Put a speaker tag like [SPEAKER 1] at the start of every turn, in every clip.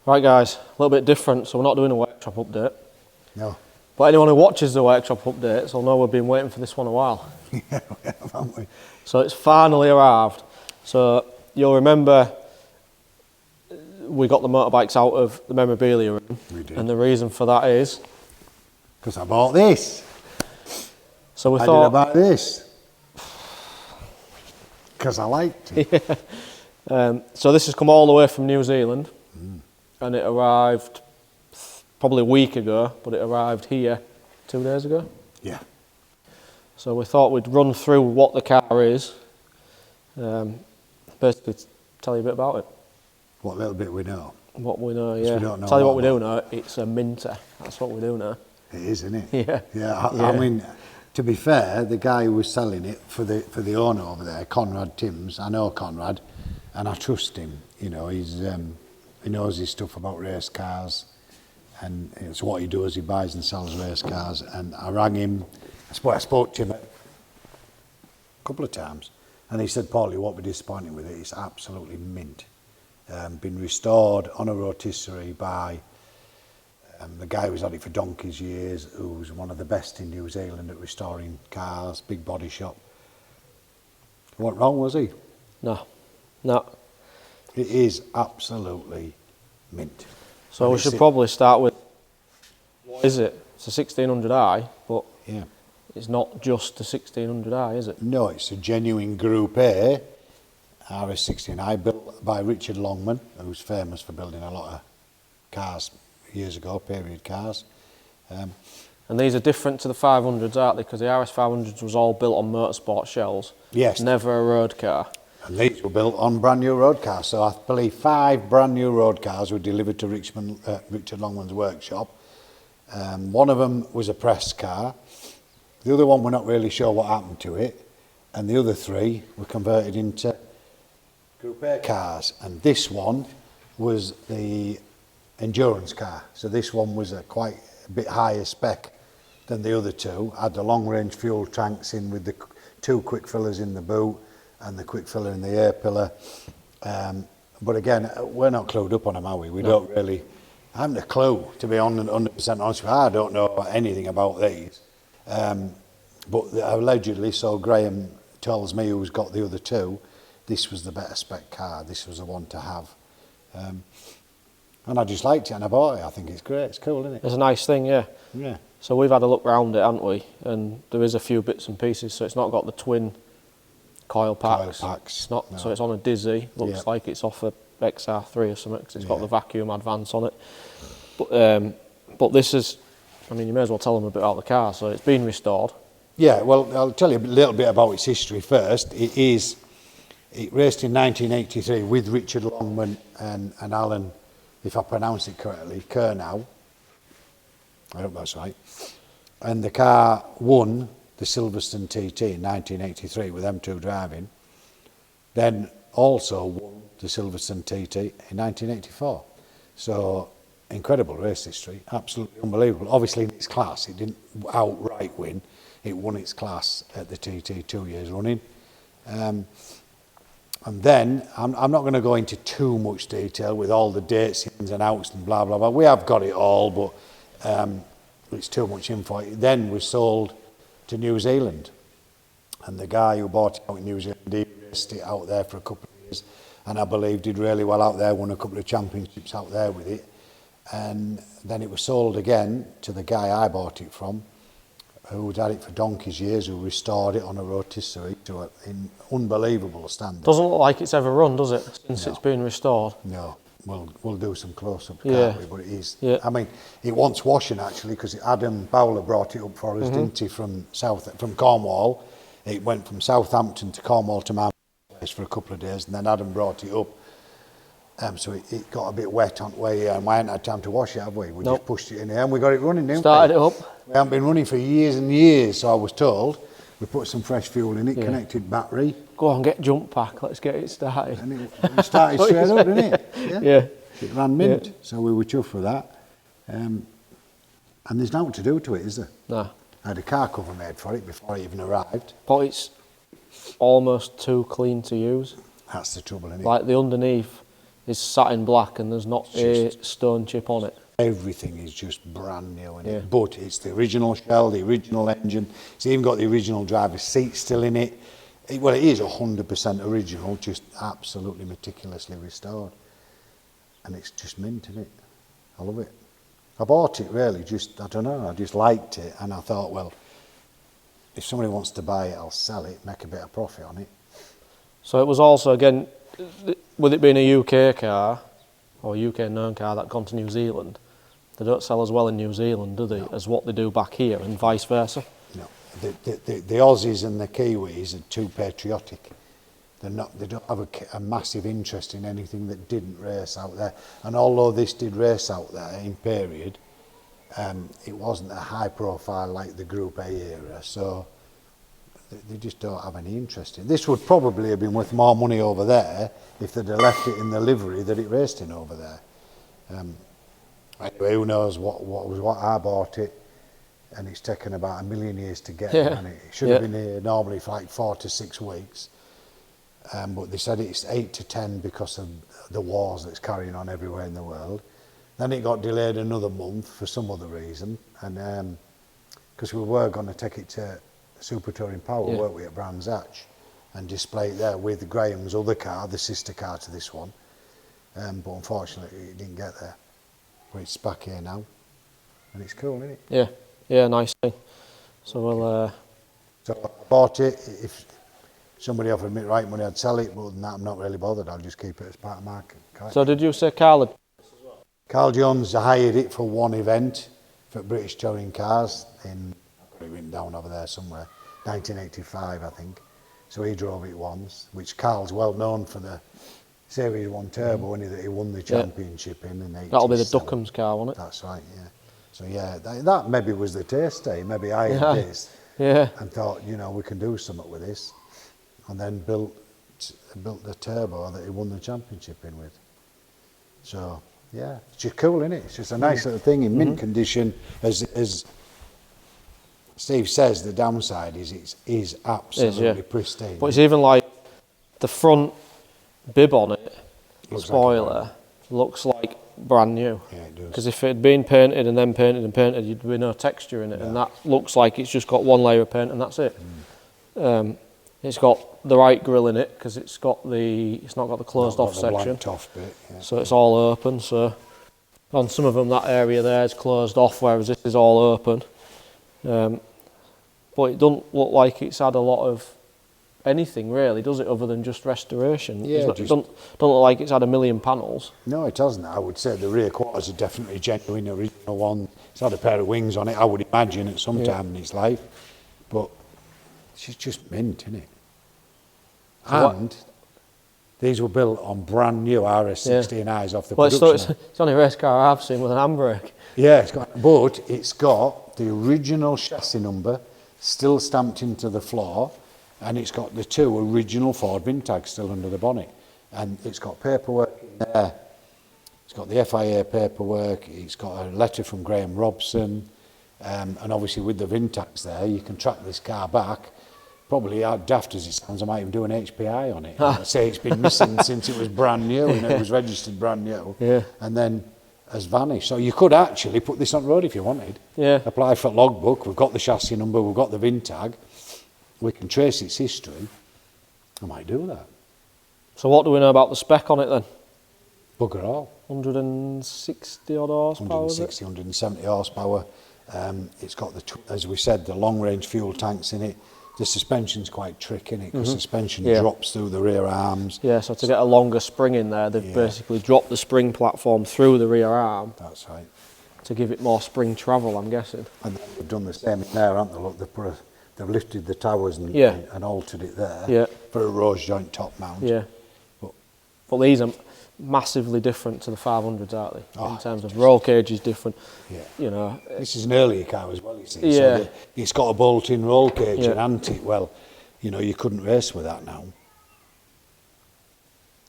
[SPEAKER 1] Right guys, a little bit different, so we're not doing a workshop update.
[SPEAKER 2] No.
[SPEAKER 1] But anyone who watches the workshop updates will know we've been waiting for this one a while.
[SPEAKER 2] Yeah, we have, haven't we?
[SPEAKER 1] So it's finally arrived. So you'll remember we got the motorbikes out of the memorabilia room.
[SPEAKER 2] We did.
[SPEAKER 1] And the reason for that is?
[SPEAKER 2] Because I bought this.
[SPEAKER 1] So we
[SPEAKER 2] I
[SPEAKER 1] thought...
[SPEAKER 2] did about this. Because I liked it.
[SPEAKER 1] Yeah. So this has come all the way from New Zealand. And it arrived probably a week ago, but it arrived here 2 days ago.
[SPEAKER 2] Yeah.
[SPEAKER 1] So we thought we'd run through what the car is, basically tell you a bit about it.
[SPEAKER 2] What little bit we know.
[SPEAKER 1] What we know, yeah.
[SPEAKER 2] We don't know
[SPEAKER 1] tell you what we do know, it's a minter. That's what we do know.
[SPEAKER 2] It is, isn't it?
[SPEAKER 1] Yeah.
[SPEAKER 2] Yeah. I mean, to be fair, the guy who was selling it for the owner over there, Conrad Timms, I know Conrad, and I trust him. You know, he knows his stuff about race cars, and it's what he does. He buys and sells race cars. And I rang him. I spoke to him a couple of times, and he said, "Paul, you won't be disappointed with it. It's absolutely mint. Been restored on a rotisserie by the guy who's had it for donkey's years, who's one of the best in New Zealand at restoring cars, big body shop. He wasn't wrong, was he?
[SPEAKER 1] No.
[SPEAKER 2] It is absolutely mint.
[SPEAKER 1] So
[SPEAKER 2] and
[SPEAKER 1] we should probably start with, what is it? It's a 1600i, but
[SPEAKER 2] yeah.
[SPEAKER 1] It's not just a 1600i, is it?
[SPEAKER 2] No, it's a genuine Group A RS1600i built by Richard Longman, who's famous for building a lot of cars years ago, period cars.
[SPEAKER 1] And these are different to the 500s, aren't they? Because the RS500s was all built on motorsport shells.
[SPEAKER 2] Yes.
[SPEAKER 1] Never a road car.
[SPEAKER 2] And these were built on brand new road cars. So I believe 5 brand new road cars were delivered to Richard Longman's workshop. One of them was a press car. The other one, we're not really sure what happened to it. And the other 3 were converted into Group A cars. And this one was the endurance car. So this one was quite a bit higher spec than the other 2. Had the long range fuel tanks in with the 2 quick fillers in the boot and the quick filler in the air pillar. But again, we're not clued up on them, are we? We don't really, I haven't a clue, to be 100% honest with you. I don't know anything about these. But allegedly, so Graham tells me, who's got the other 2, this was the better spec car. This was the one to have. And I just liked it and I bought it. I think it's great. It's cool, isn't it?
[SPEAKER 1] It's a nice thing, yeah.
[SPEAKER 2] Yeah.
[SPEAKER 1] So we've had a look round it, haven't we? And there is a few bits and pieces. So it's not got the twin coil packs. It's not. No. So it's on a Dizzy. Looks like it's off a XR3 or something because it's got the vacuum advance on it. But this is, I mean, you may as well tell them a bit about the car. So it's been restored. Yeah,
[SPEAKER 2] well, I'll tell you a little bit about its history first. It raced in 1983 with Richard Longman and Alan, if I pronounce it correctly, Kernow. I hope that's right. And the car won the Silverstone TT in 1983 with them 2 driving. Then also won the Silverstone TT in 1984. So incredible race history, absolutely unbelievable. Obviously in its class, it didn't outright win. It won its class at the TT 2 years running. And then, I'm not going to go into too much detail with all the dates, ins and outs and blah, blah, blah. We have got it all, but it's too much info. It then was sold to New Zealand. And the guy who bought it out in New Zealand, he raced it out there for a couple of years. And I believe did really well out there, won a couple of championships out there with it. And then it was sold again to the guy I bought it from, who'd had it for donkey's years, who restored it on a rotisserie to an unbelievable standard.
[SPEAKER 1] Doesn't look like it's ever run, does it, since it's been restored?
[SPEAKER 2] No. We'll do some close-up,
[SPEAKER 1] yeah.
[SPEAKER 2] can't we? But it is. Yeah. I mean, it wants washing actually, because Adam Bowler brought it up for us, didn't he, from Cornwall. It went from Southampton to Cornwall to my place for a couple of days, and then Adam brought it up. So it got a bit wet on the way, and we hadn't had time to wash it, have we? We just pushed it in there, and we got it running, didn't we?
[SPEAKER 1] Started it up.
[SPEAKER 2] We haven't been running for years and years, so I was told. We put some fresh fuel in it, connected battery.
[SPEAKER 1] Go on, get jump pack, let's get it started.
[SPEAKER 2] And it started straight up, didn't it?
[SPEAKER 1] Yeah.
[SPEAKER 2] It ran mint, so we were chuffed with that. And there's nothing to do to it, is there?
[SPEAKER 1] No.
[SPEAKER 2] I had a car cover made for it before it even arrived.
[SPEAKER 1] But it's almost too clean to use.
[SPEAKER 2] That's the trouble, isn't it?
[SPEAKER 1] Like the underneath is satin black and there's not a stone chip on it.
[SPEAKER 2] Everything is just brand new in it, but it's the original shell, the original engine. It's even got the original driver's seat still in it. Well, it is 100% original, just absolutely meticulously restored. And it's just mint, isn't it? I love it. I bought it really just, I don't know, I just liked it, and I thought, well, if somebody wants to buy it, I'll sell it, make a bit of profit on it.
[SPEAKER 1] So it was also, again, with it being a UK car, or a UK known car that gone to New Zealand, they don't sell as well in New Zealand, do they, as what they do back here, and vice versa?
[SPEAKER 2] No, the Aussies and the Kiwis are too patriotic. They don't have a massive interest in anything that didn't race out there. And although this did race out there in period, it wasn't a high profile like the Group A era, so they just don't have any interest in it. This would probably have been worth more money over there if they'd have left it in the livery that it raced in over there. Anyway, who knows what I bought it, and it's taken about 1 million years to get it, and it should have been here normally for like 4 to 6 weeks. But they said it's 8 to 10 because of the wars that's carrying on everywhere in the world. Then it got delayed another month for some other reason, and because we were going to take it to Super Touring Power, weren't we, at Brands Hatch, and display it there with Graham's other car, the sister car to this one. But unfortunately, it didn't get there. But it's back here now, and it's cool, isn't it?
[SPEAKER 1] Yeah, nice thing. So we'll.
[SPEAKER 2] So I bought it. If somebody offered me the right money, I'd sell it. But other than that, I'm not really bothered. I'll just keep it as part of my car.
[SPEAKER 1] So did you say Carl?
[SPEAKER 2] Carl Jones hired it for one event for British Touring Cars in, I've got it written down over there somewhere, 1985, I think. So he drove it once, which Carl's well known for the Series 1 Turbo, that he won the championship in 87.
[SPEAKER 1] That'll be the Duckham's car, won't it?
[SPEAKER 2] That's right, yeah. So yeah, that maybe was the taste day. Maybe I had this and thought, you know, we can do something with this, and then built the turbo that he won the championship in with. So yeah, it's just cool, isn't it? It's just a nice little thing in mint condition. As Steve says, the downside is it is absolutely pristine.
[SPEAKER 1] But it's even like the front bib on it, the spoiler, looks like brand new.
[SPEAKER 2] Yeah, it does.
[SPEAKER 1] Because if it had been painted and then painted and painted, you'd be no texture in it, and that looks like it's just got one layer of paint and that's it. It's got the right grille in it because it's not got the closed off section. So it's all open. So on some of them, that area there is closed off, whereas this is all open. But it doesn't look like it's had a lot of anything really, does it, other than just restoration?
[SPEAKER 2] Yeah,
[SPEAKER 1] it doesn't look like it's had 1 million panels.
[SPEAKER 2] No, it hasn't. I would say the rear quarters are definitely genuine, original one. It's had a pair of wings on it, I would imagine, at some time in its life. But it's just mint, isn't it?
[SPEAKER 1] So
[SPEAKER 2] and these were built on brand new RS1600is off the
[SPEAKER 1] production.
[SPEAKER 2] Well,
[SPEAKER 1] it's the only race car I've seen with an handbrake.
[SPEAKER 2] Yeah, but it's got the original chassis number still stamped into the floor, and it's got the 2 original Ford VIN tags still under the bonnet, and it's got paperwork in there. It's got the FIA paperwork, it's got a letter from Graham Robson, and obviously with the VIN tags there, you can track this car back. Probably, daft as it sounds, I might even do an HPI on it. I'd say it's been missing since it was brand new, and it was registered brand new, and then has vanished. So you could actually put this on road if you wanted. Apply for logbook, we've got the chassis number, we've got the VIN tag, we can trace its history. I might do that.
[SPEAKER 1] So what do we know about the spec on it then?
[SPEAKER 2] Bugger all.
[SPEAKER 1] 160 odd horsepower,
[SPEAKER 2] 160, 170 horsepower. It's got, as we said, the long range fuel tanks in it. The suspension's quite tricky, isn't it? Because suspension drops through the rear arms.
[SPEAKER 1] Yeah, so to get a longer spring in there, they've basically dropped the spring platform through the rear arm.
[SPEAKER 2] That's right.
[SPEAKER 1] To give it more spring travel, I'm guessing.
[SPEAKER 2] And they've done the same in there, haven't they? Look, they've lifted the towers and altered it there for a rose joint top mount.
[SPEAKER 1] Yeah. But these are massively different to the 500s, aren't they? In terms of roll cage is different.
[SPEAKER 2] Yeah.
[SPEAKER 1] You know.
[SPEAKER 2] This is an earlier car as well, you see.
[SPEAKER 1] Yeah.
[SPEAKER 2] So it's got a bolt-in roll cage and anti. Well, you know, you couldn't race with that now.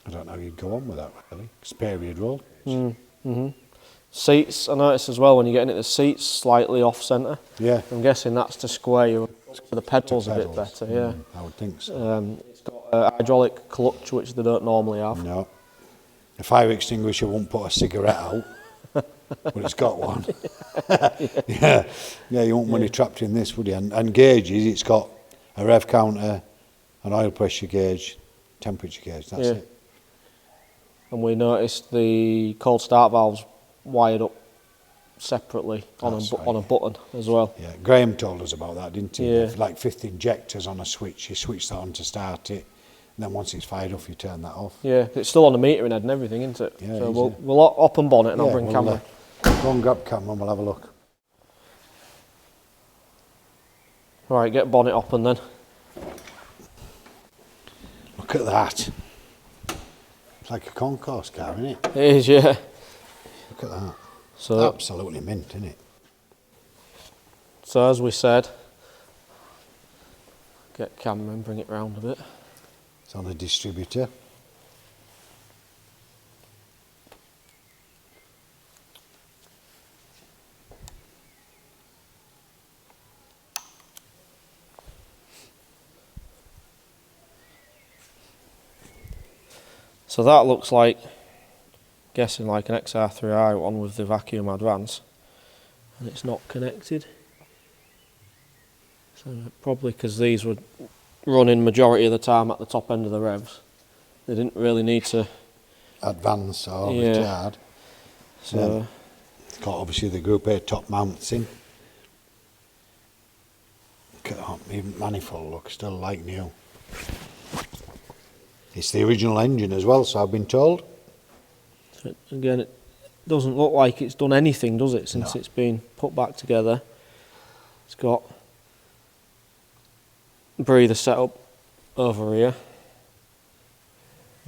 [SPEAKER 2] I don't know how you'd go on with that, really. It's period roll cage.
[SPEAKER 1] Seats, I noticed as well when you get in it, the seats slightly off-centre.
[SPEAKER 2] Yeah.
[SPEAKER 1] I'm guessing that's to square you for the pedals a bit better,
[SPEAKER 2] I would think so.
[SPEAKER 1] It's got a hydraulic clutch, which they don't normally have.
[SPEAKER 2] No. The fire extinguisher won't put a cigarette out, but it's got one. Yeah, you won't want it trapped in this, would you? And gauges, it's got a rev counter, an oil pressure gauge, temperature gauge, that's it.
[SPEAKER 1] And we noticed the cold start valves wired up separately on a button as well.
[SPEAKER 2] Yeah, Graham told us about that, didn't he?
[SPEAKER 1] Yeah.
[SPEAKER 2] Like fifth injectors on a switch, you switch that on to start it, and then once it's fired off, you turn that off.
[SPEAKER 1] Yeah, it's still on the metering head and everything, isn't it?
[SPEAKER 2] Yeah,
[SPEAKER 1] so we'll open bonnet and I'll bring camera.
[SPEAKER 2] Go and grab camera and we'll have a look.
[SPEAKER 1] Right, get bonnet open then.
[SPEAKER 2] Look at that. It's like a concourse car, isn't it?
[SPEAKER 1] It is, yeah.
[SPEAKER 2] Look at that.
[SPEAKER 1] So
[SPEAKER 2] absolutely mint, isn't it?
[SPEAKER 1] So as we said, get camera and bring it round a bit.
[SPEAKER 2] It's on a distributor.
[SPEAKER 1] So that looks like, guessing like an XR3i one with the vacuum advance, and it's not connected. So probably because these were running majority of the time at the top end of the revs, they didn't really need to
[SPEAKER 2] advance or retard.
[SPEAKER 1] So
[SPEAKER 2] it's got obviously the Group A top mounts in. Look at that, even manifold look still like new. It's the original engine as well, so I've been told.
[SPEAKER 1] So again, it doesn't look like it's done anything, does it, since it's been put back together. It's got breather setup over here.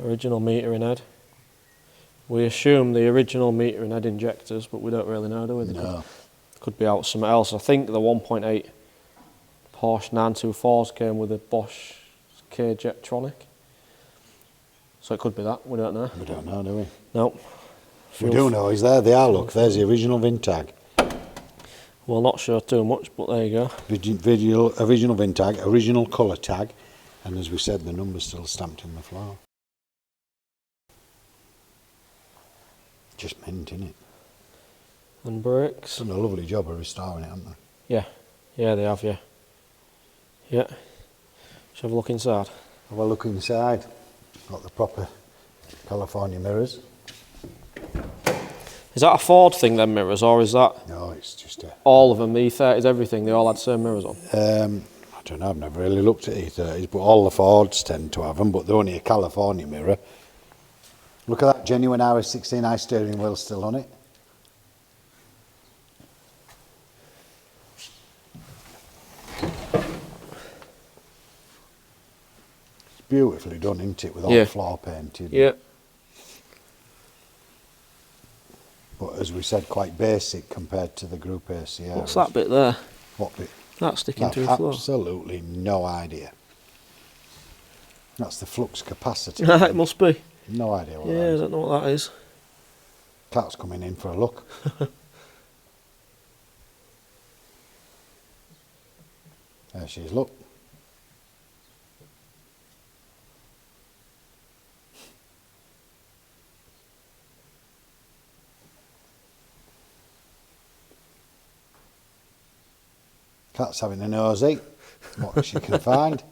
[SPEAKER 1] Original metering head. We assume the original metering head injectors, but we don't really know, do we? They could be out somewhere else. I think the 1.8 Porsche 924s came with a Bosch K-Jetronic. So it could be that, we don't know.
[SPEAKER 2] We don't know, do we?
[SPEAKER 1] No.
[SPEAKER 2] We do know, is there? They are, look, there's the original VIN tag.
[SPEAKER 1] We'll not show too much, but there you go.
[SPEAKER 2] Original VIN tag, original colour tag, and as we said, the number's still stamped in the floor. Just mint, innit?
[SPEAKER 1] And brakes.
[SPEAKER 2] Done a lovely job of restoring it, haven't they?
[SPEAKER 1] Yeah, yeah, they have, yeah. Yeah. Shall have a look inside?
[SPEAKER 2] Have a look inside. Got the proper California mirrors.
[SPEAKER 1] Is that a Ford thing, them mirrors, or is that...
[SPEAKER 2] No, it's just a...
[SPEAKER 1] All of them, the E30s, everything, they all had the same mirrors on?
[SPEAKER 2] I don't know, I've never really looked at E30s, but all the Fords tend to have them, but they're only a California mirror. Look at that genuine RS1600i steering wheel still on it. It's beautifully done, isn't it, with all the floor painted.
[SPEAKER 1] Yeah.
[SPEAKER 2] But as we said, quite basic compared to the Group A Sierras.
[SPEAKER 1] What's that bit there?
[SPEAKER 2] What bit?
[SPEAKER 1] That's sticking to the floor.
[SPEAKER 2] Absolutely no idea. That's the flux capacity.
[SPEAKER 1] It must be.
[SPEAKER 2] No idea what that
[SPEAKER 1] Yeah, I
[SPEAKER 2] is.
[SPEAKER 1] don't know what that is.
[SPEAKER 2] Cat's coming in for a look. There she is, look. Cat's having a nosy, what she can find.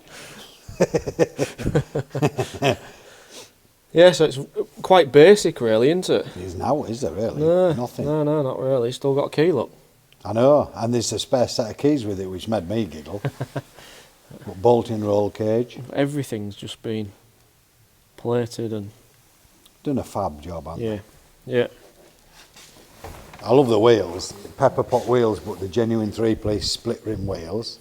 [SPEAKER 1] Yeah, so it's quite basic really, isn't it?
[SPEAKER 2] It is now, is there really?
[SPEAKER 1] No,
[SPEAKER 2] nothing.
[SPEAKER 1] No, not really. Still got a key, look.
[SPEAKER 2] I know, and there's a spare set of keys with it, which made me giggle. But bolt-in roll cage.
[SPEAKER 1] Everything's just been plated and...
[SPEAKER 2] Done a fab job, haven't they?
[SPEAKER 1] Yeah.
[SPEAKER 2] I love the wheels, pepper pot wheels, but the genuine three-piece split rim wheels.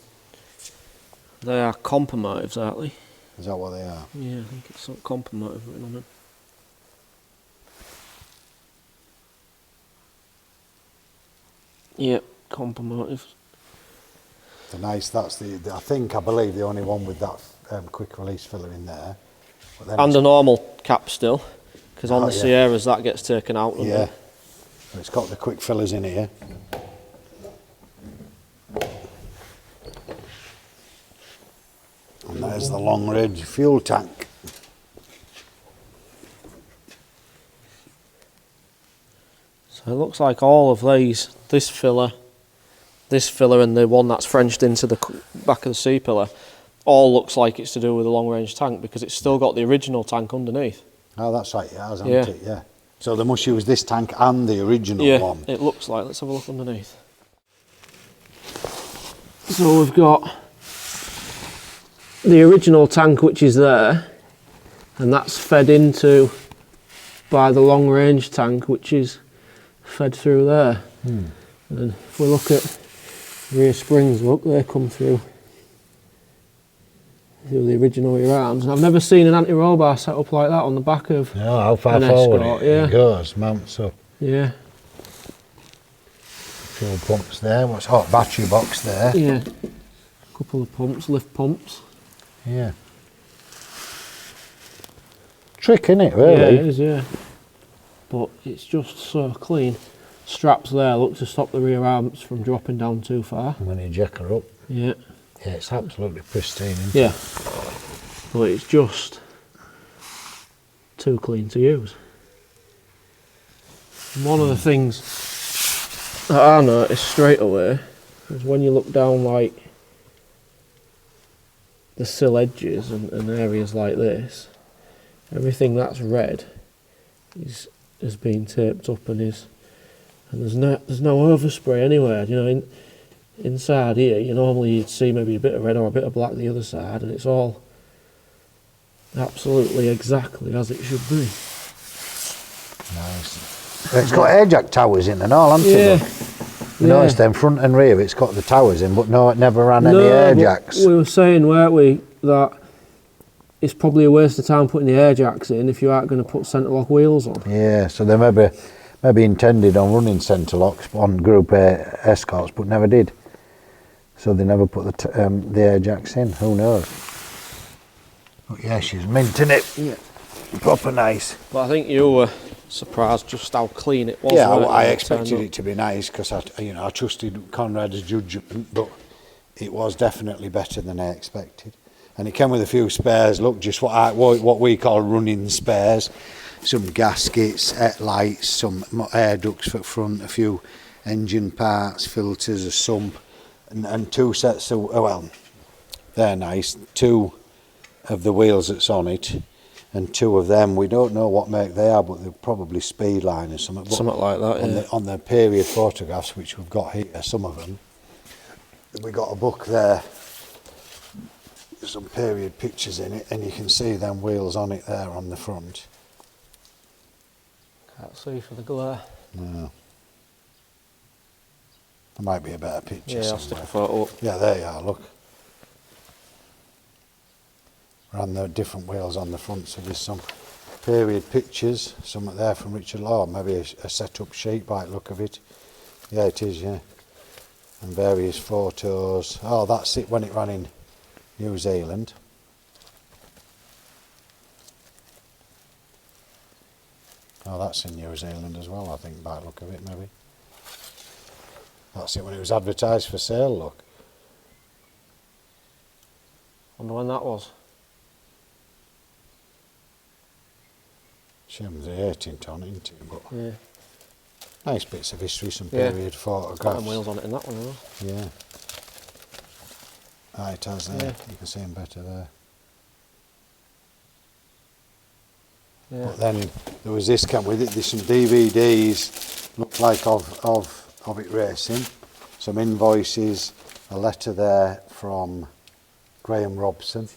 [SPEAKER 1] They are compa motives, aren't they?
[SPEAKER 2] Is that what they are?
[SPEAKER 1] Yeah, I think it's some compa motive written on them. Yep, compa motives.
[SPEAKER 2] They're nice. That's I believe the only one with that quick release filler in there. But then
[SPEAKER 1] And a normal cap still, because on the Sierras that gets taken out.
[SPEAKER 2] Yeah.
[SPEAKER 1] It?
[SPEAKER 2] It's got the quick fillers in here. And there's the long range fuel tank.
[SPEAKER 1] It looks like all of these, this filler and the one that's Frenched into the back of the C-pillar, all looks like it's to do with the long range tank because it's still got the original tank underneath.
[SPEAKER 2] Oh, that's right, it has, hasn't it? Yeah. So they must use this tank and the original one.
[SPEAKER 1] Yeah, it looks like. Let's have a look underneath. So we've got the original tank which is there, and that's fed into by the long range tank which is fed through there. And then if we look at rear springs, look, they come through the original rear arms. And I've never seen an anti-roll bar set up like that on the back of
[SPEAKER 2] how far
[SPEAKER 1] an
[SPEAKER 2] forward
[SPEAKER 1] Escort,
[SPEAKER 2] it goes, mounts up.
[SPEAKER 1] Yeah.
[SPEAKER 2] Fuel pumps there, what's hot battery box there.
[SPEAKER 1] Yeah. A couple of pumps, lift pumps.
[SPEAKER 2] Yeah. Trick, innit, really?
[SPEAKER 1] Yeah, it is, yeah. But it's just so clean. Straps there, look, to stop the rear arms from dropping down too far.
[SPEAKER 2] When you jack her up.
[SPEAKER 1] Yeah.
[SPEAKER 2] Yeah, it's absolutely pristine, isn't it?
[SPEAKER 1] Yeah. But it's just too clean to use. And one of the things that I noticed straight away is when you look down like the sill edges and areas like this, everything that's red has been taped up and there's no overspray anywhere. You know, inside here, you'd see maybe a bit of red or a bit of black the other side, and it's all absolutely exactly as it should be.
[SPEAKER 2] Nice. It's got air jack towers in and all, hasn't it? You notice them front and rear, it's got the towers in, but no, it never ran any air jacks.
[SPEAKER 1] We were saying, weren't we, that it's probably a waste of time putting the air jacks in if you aren't going to put centre lock wheels on.
[SPEAKER 2] Yeah, so they maybe intended on running centre locks on Group A Escorts, but never did. So they never put the air jacks in. Who knows? But yeah, she's minting it.
[SPEAKER 1] Yeah,
[SPEAKER 2] proper nice.
[SPEAKER 1] But I think you were surprised just how clean it was.
[SPEAKER 2] Yeah, I expected it to be nice because I trusted Conrad's judgment, but it was definitely better than I expected. And it came with a few spares. Look, just what we call running spares. Some gaskets, lights, some air ducts for front, a few engine parts, filters, a sump, and two sets of, well, they're nice, two of the wheels that's on it, and two of them, we don't know what make they are, but they're probably Speedline or something.
[SPEAKER 1] Something like that,
[SPEAKER 2] on the period photographs, which we've got here, some of them, we got a book there, some period pictures in it, and you can see them wheels on it there on the front.
[SPEAKER 1] Can't see for the glare.
[SPEAKER 2] No. There might be a better picture
[SPEAKER 1] Yeah, I'll stick a photo up.
[SPEAKER 2] Yeah, there you are, look. And the different wheels on the front, so there's some period pictures, some there from Richard Law, maybe a set-up sheet by the look of it. Yeah, it is, yeah. And various photos. Oh, that's it when it ran in New Zealand. Oh, that's in New Zealand as well, I think, by the look of it, maybe. That's it when it was advertised for sale, look.
[SPEAKER 1] Wonder when that was.
[SPEAKER 2] Shame the 18 ton, isn't it? But
[SPEAKER 1] Yeah.
[SPEAKER 2] nice bits of history, some period photographs.
[SPEAKER 1] Got them wheels on it in that one,
[SPEAKER 2] Yeah. Ah, it has there.
[SPEAKER 1] Yeah.
[SPEAKER 2] You can see them better there.
[SPEAKER 1] Yeah.
[SPEAKER 2] But then there was this came with it. There's some DVDs, look like of it racing. Some invoices, a letter there from Graham Robson.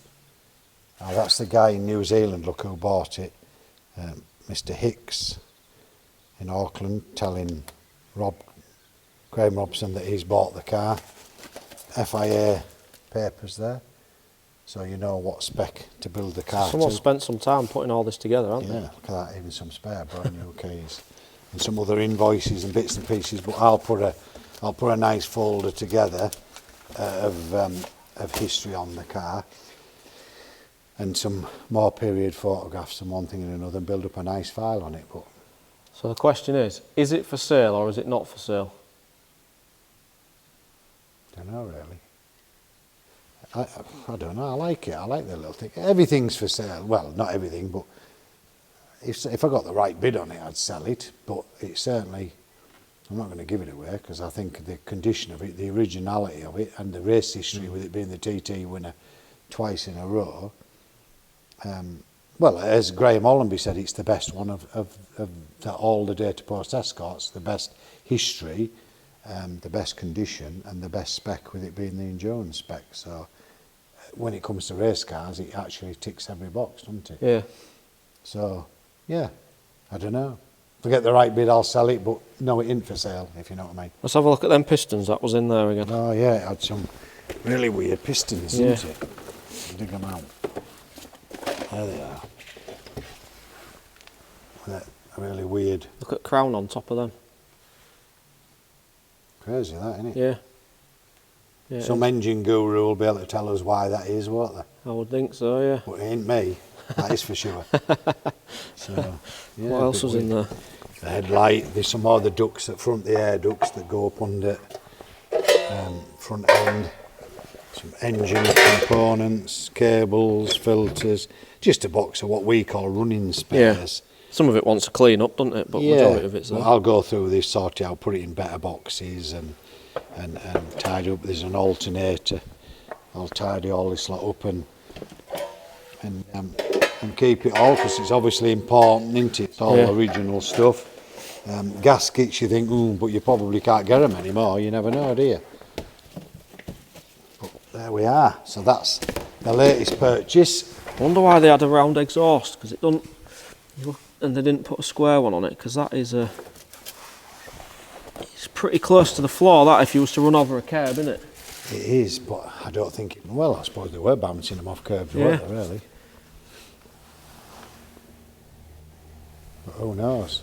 [SPEAKER 2] Now that's the guy in New Zealand, look, who bought it. Mr. Hicks in Auckland telling Graham Robson that he's bought the car. FIA papers there, so you know what spec to build the car.
[SPEAKER 1] Someone spent some time putting all this together, haven't they?
[SPEAKER 2] Yeah, look at that, even some spare brand new keys and some other invoices and bits and pieces. But I'll put a nice folder together of history on the car. And some more period photographs and one thing and another, and build up a nice file on it. But
[SPEAKER 1] So the question is it for sale or is it not for sale?
[SPEAKER 2] I don't know really. I don't know, I like it, I like the little thing. Everything's for sale, well, not everything, but if I got the right bid on it, I'd sell it, but it's certainly I'm not going to give it away because I think the condition of it, the originality of it, and the race history with it being the TT winner twice in a row. Well, as Graham Hollenby said, it's the best one of all the data post escorts, the best history, the best condition, and the best spec, with it being the endurance spec. So when it comes to race cars, it actually ticks every box, doesn't it?
[SPEAKER 1] Yeah.
[SPEAKER 2] So, yeah, I don't know. If I get the right bid, I'll sell it, but no, it isn't for sale, if you know what I mean.
[SPEAKER 1] Let's have a look at them pistons that was in there again.
[SPEAKER 2] Oh, yeah, it had some really weird pistons, didn't it? Dig them out. There they are. They're really weird.
[SPEAKER 1] Look at crown on top of them.
[SPEAKER 2] Crazy that, isn't it?
[SPEAKER 1] Yeah. Yeah.
[SPEAKER 2] Some engine guru will be able to tell us why that is, won't they?
[SPEAKER 1] I would think so, yeah.
[SPEAKER 2] But it ain't me, that is for sure. So, yeah,
[SPEAKER 1] what else was in there?
[SPEAKER 2] The headlight, there's some more the ducts at front, the air ducts that go up under front end, some engine components, cables, filters, just a box of what we call running spares.
[SPEAKER 1] Yeah. Some of it wants to clean up, doesn't it? But majority of it's there.
[SPEAKER 2] Well, I'll go through this, sort it out, put it in better boxes and tidy up. There's an alternator. I'll tidy all this lot up and keep it all, because it's obviously important, isn't it? It's all original stuff. Gaskets, you think, but you probably can't get them anymore. You never know, do you? But there we are. So that's the latest purchase.
[SPEAKER 1] I wonder why they had a round exhaust, because it doesn't. And they didn't put a square one on it, because that is a. It's pretty close to the floor. That if you was to run over a curb, isn't it?
[SPEAKER 2] It is, but I don't think it. Well, I suppose they were bouncing them off curbs, weren't they? Really. But who knows?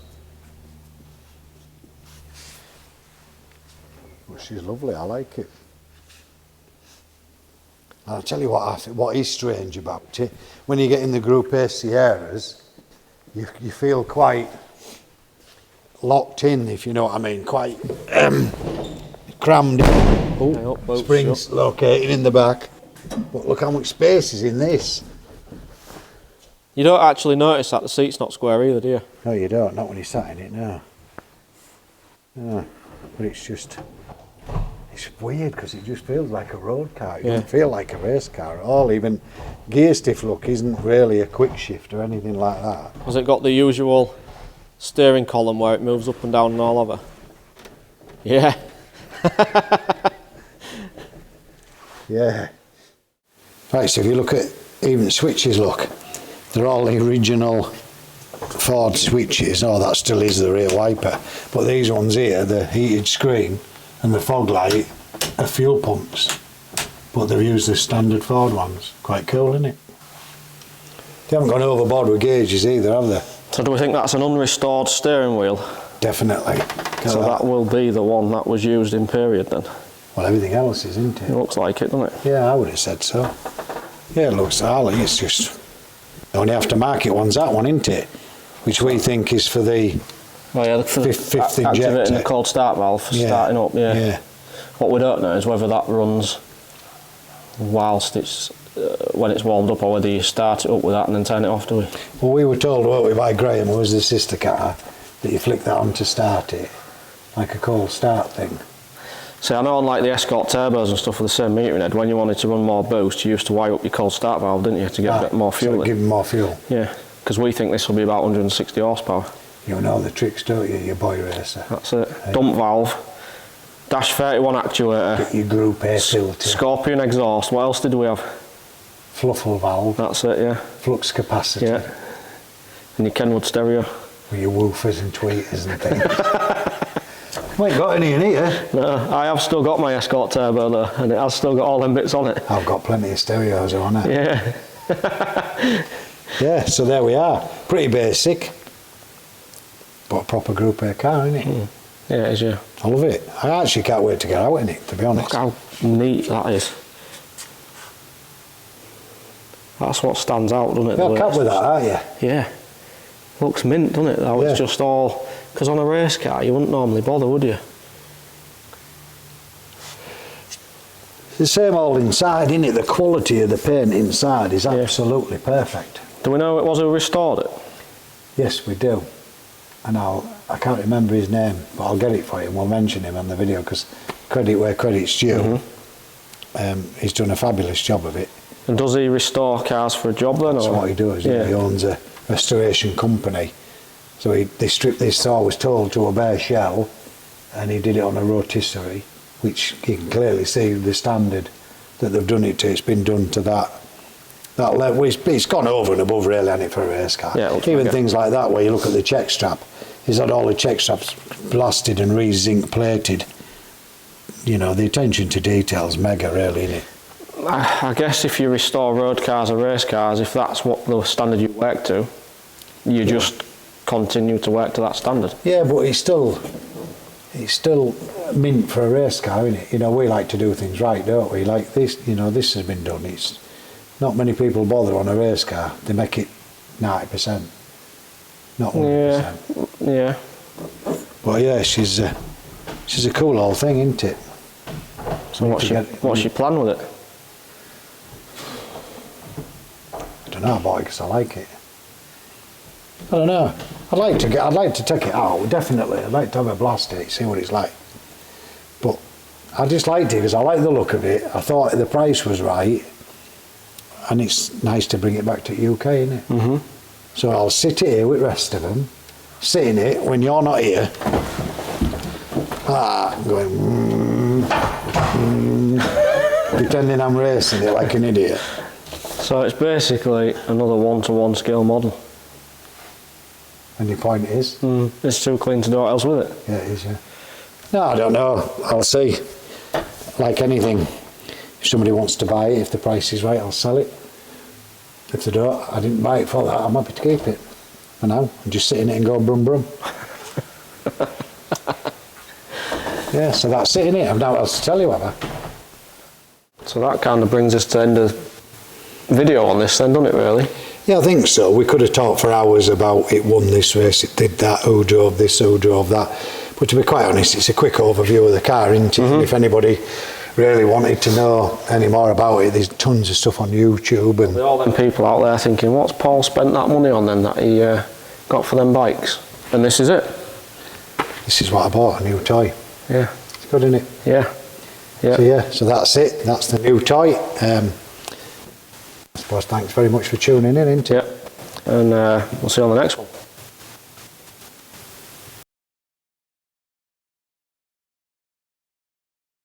[SPEAKER 2] But she's lovely. I like it. And I'll tell you what is strange about it. When you get in the Group A Sierras, you feel quite locked in, if you know what I mean, quite crammed in. Oh, springs located in the back. But look how much space is in this.
[SPEAKER 1] You don't actually notice that the seat's not square either, do you?
[SPEAKER 2] No, you don't, not when you're sat in it, no. No, but it's weird because it just feels like a road car. It doesn't feel like a race car at all. Even gear stiff look isn't really a quick shift or anything like that.
[SPEAKER 1] Has it got the usual steering column where it moves up and down and all over? Yeah.
[SPEAKER 2] Yeah. Right, so if you look at even the switches, look, they're all the original Ford switches. Oh, that still is the rear wiper. But these ones here, the heated screen and the fog light, are fuel pumps. But they've used the standard Ford ones. Quite cool, isn't it? They haven't gone overboard with gauges either, have they?
[SPEAKER 1] So do we think that's an unrestored steering wheel?
[SPEAKER 2] Definitely.
[SPEAKER 1] So that will be the one that was used in period then?
[SPEAKER 2] Well, everything else is, isn't it?
[SPEAKER 1] It looks like it, doesn't it?
[SPEAKER 2] Yeah, I would have said so. Yeah, it looks harley. It's just the only aftermarket one's that one, isn't it? Which we think is for the fifth injector.
[SPEAKER 1] Activating the cold start valve for starting up, yeah. What we don't know is whether that runs whilst it's when it's warmed up, or whether you start it up with that and then turn it off, do we?
[SPEAKER 2] Well, we were told, weren't we, by Graham, who was the sister car, that you flick that on to start it, like a cold start thing.
[SPEAKER 1] See, I know on like the Escort turbos and stuff with the same metering head, when you wanted to run more boost, you used to wire up your cold start valve, didn't you, to get a bit more fuel.
[SPEAKER 2] So give them more fuel.
[SPEAKER 1] Yeah, because we think this will be about 160 horsepower.
[SPEAKER 2] You know the tricks, don't you, your boy racer?
[SPEAKER 1] That's it. Hey. Dump valve, dash 31 actuator.
[SPEAKER 2] Get your Group A filter.
[SPEAKER 1] Scorpion exhaust. What else did we have?
[SPEAKER 2] Fluffle valve.
[SPEAKER 1] That's it, yeah.
[SPEAKER 2] Flux capacity.
[SPEAKER 1] Yeah. And your Kenwood stereo.
[SPEAKER 2] With your woofers and tweeters and things. You ain't got any in here.
[SPEAKER 1] No, I have still got my Escort turbo though, and it has still got all them bits on it.
[SPEAKER 2] I've got plenty of stereos on it.
[SPEAKER 1] Yeah.
[SPEAKER 2] Yeah, so there we are. Pretty basic, but a proper Group A car, isn't it?
[SPEAKER 1] Mm. Yeah, it is, yeah.
[SPEAKER 2] I love it. I actually can't wait to get out in it, to be honest.
[SPEAKER 1] Look how neat that is. That's what stands out, doesn't it?
[SPEAKER 2] You're cut with that, aren't you?
[SPEAKER 1] Yeah. Looks mint, doesn't it? Though it's just all. Because on a race car, you wouldn't normally bother, would you?
[SPEAKER 2] It's the same all inside, isn't it? The quality of the paint inside is absolutely perfect.
[SPEAKER 1] Do we know it was who restored it?
[SPEAKER 2] Yes, we do. And I'll I can't remember his name, but I'll get it for you and we'll mention him on the video, because credit where credit's due. He's done a fabulous job of it.
[SPEAKER 1] And does he restore cars for a job then?
[SPEAKER 2] That's
[SPEAKER 1] or?
[SPEAKER 2] what he does. Yeah. He owns a restoration company. So they stripped this saw, was told, to a bare shell, and he did it on a rotisserie, which you can clearly see the standard that they've done it to. It's been done to that level. It's gone over and above, really, hasn't it, for a race car?
[SPEAKER 1] Yeah,
[SPEAKER 2] even things like that, where you look at the check strap, he's had all the check straps blasted and re-zinc plated. You know, the attention to detail's mega, really, isn't it?
[SPEAKER 1] I guess if you restore road cars or race cars, if that's what the standard you work to, you just continue to work to that standard.
[SPEAKER 2] Yeah, but it's still mint for a race car, isn't it? You know, we like to do things right, don't we? Like this, you know, this has been done. It's not many people bother on a race car. They make it 90%, not 100%.
[SPEAKER 1] Yeah.
[SPEAKER 2] But yeah, she's a cool old thing, isn't it?
[SPEAKER 1] So what's your plan with it?
[SPEAKER 2] I don't know. I bought it because I like it. I don't know. I'd like to take it out, definitely. I'd like to have a blast at it, see what it's like. But I just liked it because I like the look of it. I thought the price was right, and it's nice to bring it back to the UK, isn't it? So I'll sit here with the rest of them, sit in it when you're not here, going pretending I'm racing it like an idiot.
[SPEAKER 1] So it's basically another one-to-one scale model.
[SPEAKER 2] And your point is?
[SPEAKER 1] It's too clean to do what else with it.
[SPEAKER 2] Yeah, it is, yeah. No, I don't know. I'll see. Like anything, if somebody wants to buy it, if the price is right, I'll sell it. If they don't, I didn't buy it for that, I'm happy to keep it. For now, I'm just sit in it and go brum brum. Yeah, so that's it, innit? I've not else to tell you, have I?
[SPEAKER 1] So that kind of brings us to the end of video on this then, doesn't it, really?
[SPEAKER 2] Yeah, I think so. We could have talked for hours about it won this race, it did that, who drove this, who drove that. But to be quite honest, it's a quick overview of the car, isn't it? And if anybody really wanted to know any more about it, there's tons of stuff on YouTube. And
[SPEAKER 1] all them people out there thinking, what's Paul spent that money on then that he got for them bikes? And this is it.
[SPEAKER 2] This is what I bought, a new toy.
[SPEAKER 1] Yeah.
[SPEAKER 2] It's good, isn't it?
[SPEAKER 1] Yeah. Yeah.
[SPEAKER 2] So that's it. That's the new toy. I suppose thanks very much for tuning in, isn't it?
[SPEAKER 1] Yeah. And we'll see you on the next one.